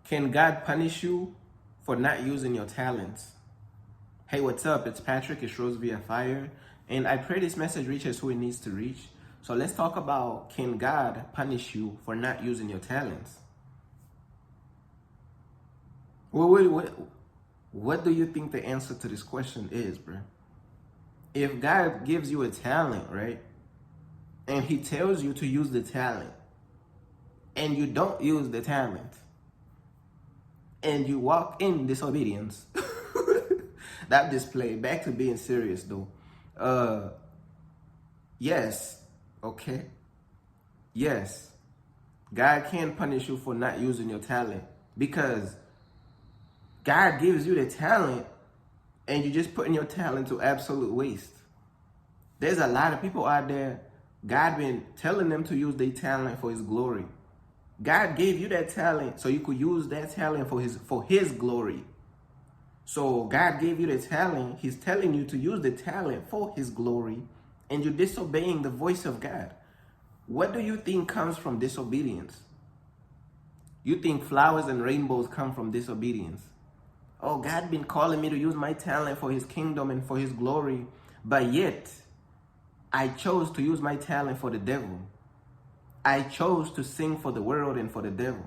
Can God punish you for not using your talents? Hey, what's up? It's Patrick. It's Rose via Fire. And I pray this message reaches who it needs to reach. So let's talk about, can God punish you for not using your talents? What do you think the answer to this question is, bro? If God gives you a talent, right? And he tells you to use the talent, and you don't use the talent, and you walk in disobedience, that display, back to being serious though. Yes, okay. Yes, God can punish you for not using your talent because God gives you the talent and you just putting your talent to absolute waste. There's a lot of people out there, God been telling them to use their talent for his glory. God gave you that talent so you could use that talent for his glory. So God gave you the talent. He's telling you to use the talent for his glory, and you're disobeying the voice of God. What do you think comes from disobedience? You think flowers and rainbows come from disobedience? Oh, God been calling me to use my talent for his kingdom and for his glory, but yet I chose to use my talent for the devil. I chose to sing for the world and for the devil.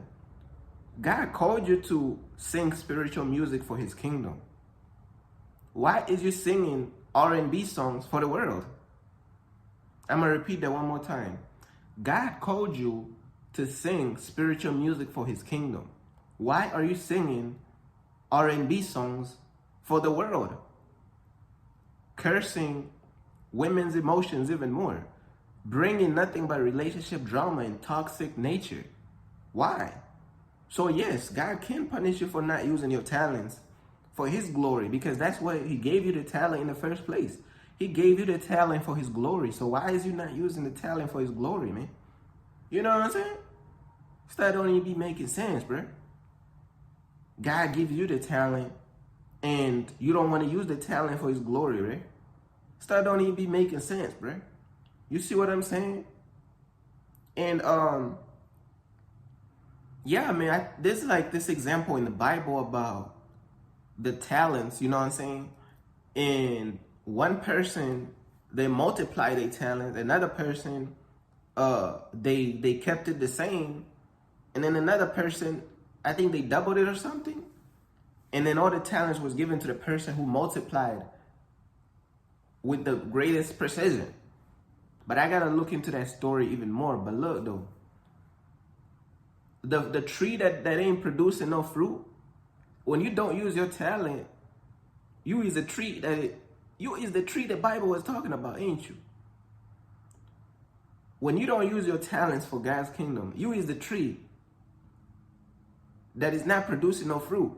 God called you to sing spiritual music for his kingdom. Why is you singing R&B songs for the world? I'm going to repeat that one more time. God called you to sing spiritual music for his kingdom. Why are you singing R&B songs for the world? Cursing women's emotions even more. Bringing nothing but relationship drama and toxic nature. Why? So yes, God can punish you for not using your talents for his glory, because that's what he gave you the talent in the first place. He gave you the talent for his glory. So why is you not using the talent for his glory, man? You know what I'm saying? That don't even be making sense, bro. God gives you the talent and you don't want to use the talent for his glory, right? That don't even be making sense, bro. You see what I'm saying? And yeah, man, there's like this example in the Bible about the talents, you know what I'm saying? And one person, they multiply their talents. Another person, they kept it the same. And then another person, I think they doubled it or something. And then all the talents was given to the person who multiplied with the greatest precision. But I gotta look into that story even more. But look though, the tree that ain't producing no fruit, when you don't use your talent, you is the tree the Bible was talking about, ain't you? When you don't use your talents for God's kingdom, you is the tree that is not producing no fruit.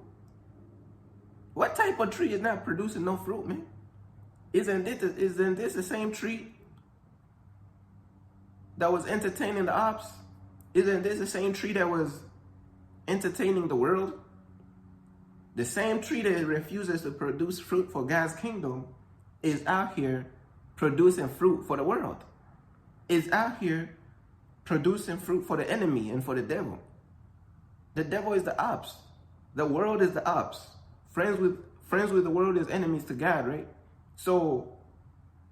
What type of tree is not producing no fruit, man? Isn't this the same tree that was entertaining the ops? Isn't this the same tree that was entertaining the world? The same tree that refuses to produce fruit for God's kingdom is out here producing fruit for the world. Is out here producing fruit for the enemy and for the devil. The devil is the ops. The world is the ops. Friends with the world is enemies to God, right? So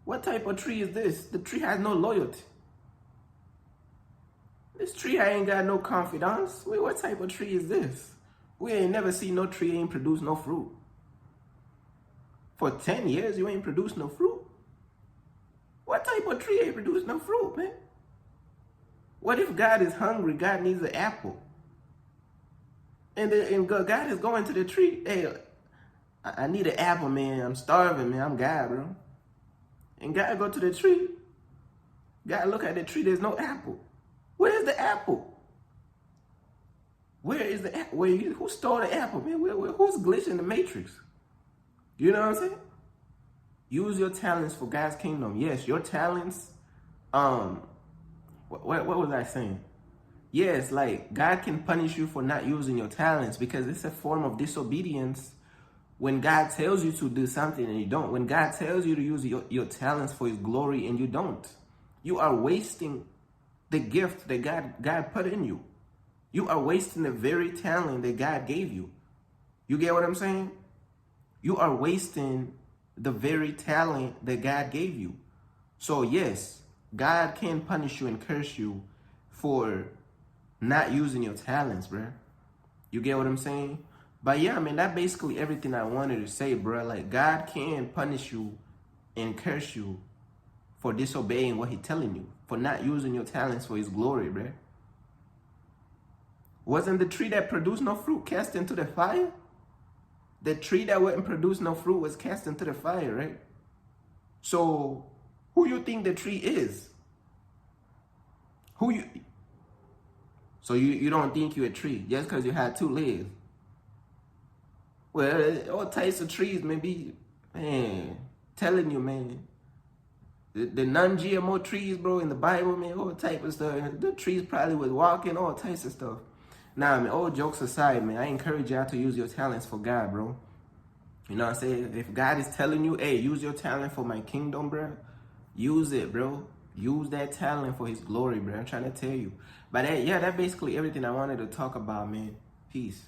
what type of tree is this? The tree has no loyalty. This tree ain't got no confidence. Wait, what type of tree is this? We ain't never seen no tree ain't produce no fruit. For 10 years, you ain't produced no fruit. What type of tree ain't produced no fruit, man? What if God is hungry? God needs an apple. And God is going to the tree. Hey, I need an apple, man. I'm starving, man. I'm God, bro. And God go to the tree. God look at the tree. There's no apple. Where's the apple? Where is the apple? Who stole the apple, man? Who's glitching the matrix? You know what I'm saying? Use your talents for God's kingdom. Yes, your talents. What was I saying? Yes, like God can punish you for not using your talents because it's a form of disobedience when God tells you to do something and you don't. When God tells you to use your talents for his glory and you don't. You are wasting the gift that God put in you. You are wasting the very talent that God gave you. You get what I'm saying? You are wasting the very talent that God gave you. So yes, God can punish you and curse you for not using your talents, bruh. You get what I'm saying? But yeah, I mean, that's basically everything I wanted to say, bruh. Like, God can punish you and curse you for disobeying what He's telling you, for not using your talents for His glory, bruh. Wasn't the tree that produced no fruit cast into the fire? The tree that wouldn't produce no fruit was cast into the fire, right? So, who you think the tree is? So you don't think you're a tree just because you had 2 legs? Well, all types of trees may be, man, telling you, man. The non-GMO trees, bro, in the Bible, man, all type of stuff. The trees probably was walking, all types of stuff. Nah, man, all jokes aside, man, I encourage y'all to use your talents for God, bro. You know what I'm saying? If God is telling you, hey, use your talent for my kingdom, bro, use it, bro. Use that talent for His glory, bro. I'm trying to tell you. But yeah, that's basically everything I wanted to talk about, man. Peace.